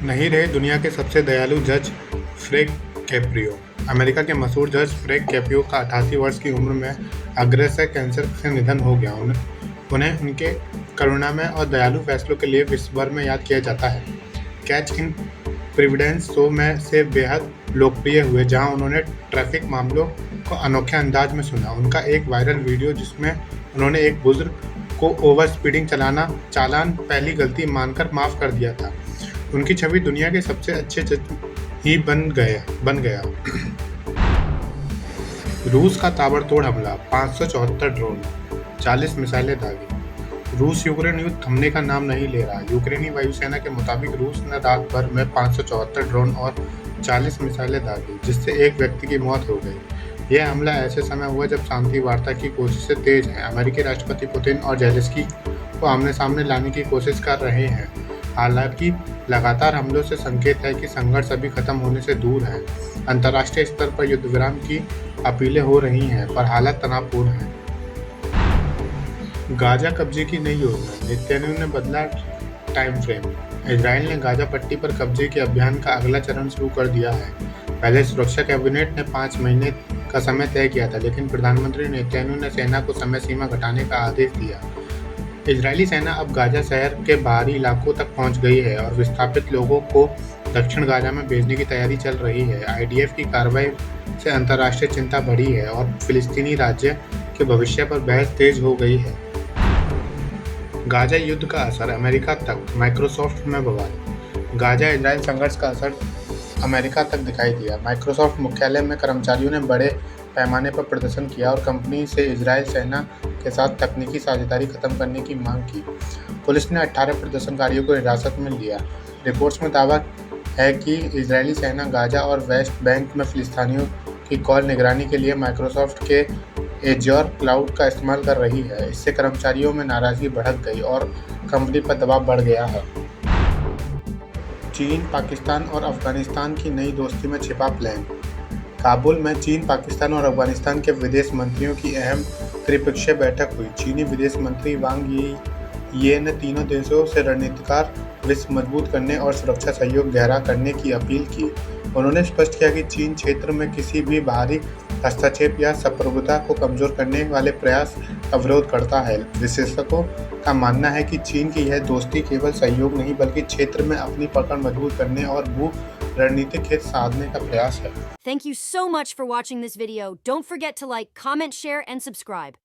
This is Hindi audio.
नहीं रहे दुनिया के सबसे दयालु जज फ्रैंक कैप्रियो। अमेरिका के मशहूर जज फ्रैंक कैप्रियो का 88 वर्ष की उम्र में अग्रसय कैंसर से निधन हो गया। उन्हें उनके करुणामय और दयालु फैसलों के लिए विश्व भर में याद किया जाता है। कैच इन प्रोविडेंस शो में से बेहद लोकप्रिय हुए, जहां उन्होंने ट्रैफिक मामलों को अनोखे अंदाज में सुना। उनका एक वायरल वीडियो जिसमें उन्होंने एक बुजुर्ग को ओवर स्पीडिंग चालान पहली गलती मानकर माफ कर दिया था, उनकी छवि दुनिया के सबसे अच्छे जज ही बन गया। रूस का ताबड़तोड़ हमला, 574 ड्रोन, 40 मिसाइलें दागी। रूस यूक्रेन युद्ध थमने का नाम नहीं ले रहा। यूक्रेनी वायुसेना के मुताबिक रूस ने रात भर में 574 ड्रोन और 40 मिसाइलें दागी, जिससे एक व्यक्ति की मौत हो गई। यह हमला ऐसे समय हुआ जब शांति वार्ता की कोशिशें तेज हैं। अमेरिकी राष्ट्रपति पुतिन और जेलेंस्की को आमने सामने लाने की कोशिश कर रहे हैं। हालांकि लगातार हमलों से संकेत है कि संघर्ष अभी खत्म होने से दूर है। अंतर्राष्ट्रीय स्तर पर युद्ध विराम की अपीलें हो रही हैं, पर हालत तनावपूर्ण है। गाजा कब्जे की नई योजना, नेतन्याहू ने बदला टाइम फ्रेम। इजराइल ने गाजा पट्टी पर कब्जे के अभियान का अगला चरण शुरू कर दिया है। पहले सुरक्षा कैबिनेट ने 5 महीने का समय तय किया था, लेकिन प्रधानमंत्री नेतन्याहू ने सेना को समय सीमा घटाने का आदेश दिया। इजरायली सेना अब गाजा शहर के बाहरी इलाकों तक पहुंच गई है और विस्थापित लोगों को दक्षिण गाजा में भेजने की तैयारी चल रही है। आईडीएफ की कार्रवाई से अंतर्राष्ट्रीय चिंता बढ़ी है और फिलिस्तीनी राज्य के भविष्य पर बहस तेज हो गई है। गाजा युद्ध का असर अमेरिका तक, माइक्रोसॉफ्ट में बवाल। गाजा इजराइल संघर्ष का असर अमेरिका तक दिखाई दिया। माइक्रोसॉफ्ट मुख्यालय में कर्मचारियों ने बड़े पैमाने पर प्रदर्शन किया और कंपनी से इजराइल सेना के साथ तकनीकी साझेदारी खत्म करने की मांग की। पुलिस ने 18 प्रदर्शनकारियों को हिरासत में लिया। रिपोर्ट्स में दावा है कि इजरायली सेना गाजा और वेस्ट बैंक में फिलिस्तीनियों की कॉल निगरानी के लिए माइक्रोसॉफ्ट के एज्योर क्लाउड का इस्तेमाल कर रही है। इससे कर्मचारियों में नाराजगी भड़क गई और कंपनी पर दबाव बढ़ गया है। चीन, पाकिस्तान और अफगानिस्तान की नई दोस्ती में छिपा प्लान। काबुल में चीन, पाकिस्तान और अफगानिस्तान के विदेश मंत्रियों की अहम त्रिपक्षीय बैठक हुई। चीनी विदेश मंत्री वांग ये ने तीनों देशों से रणनीतिक रिश्ते मजबूत करने और सुरक्षा सहयोग गहरा करने की अपील की। उन्होंने स्पष्ट किया कि चीन क्षेत्र में किसी भी बाहरी हस्तक्षेप या संप्रभुता को कमजोर करने वाले प्रयास का विरोध करता है। विशेषज्ञों का मानना है कि चीन की यह दोस्ती केवल सहयोग नहीं बल्कि क्षेत्र में अपनी पकड़ मजबूत करने और भू रणनीतिक हित साधने का प्रयास है। Thank you so much for watching this video. Don't forget to like, comment, share, and subscribe.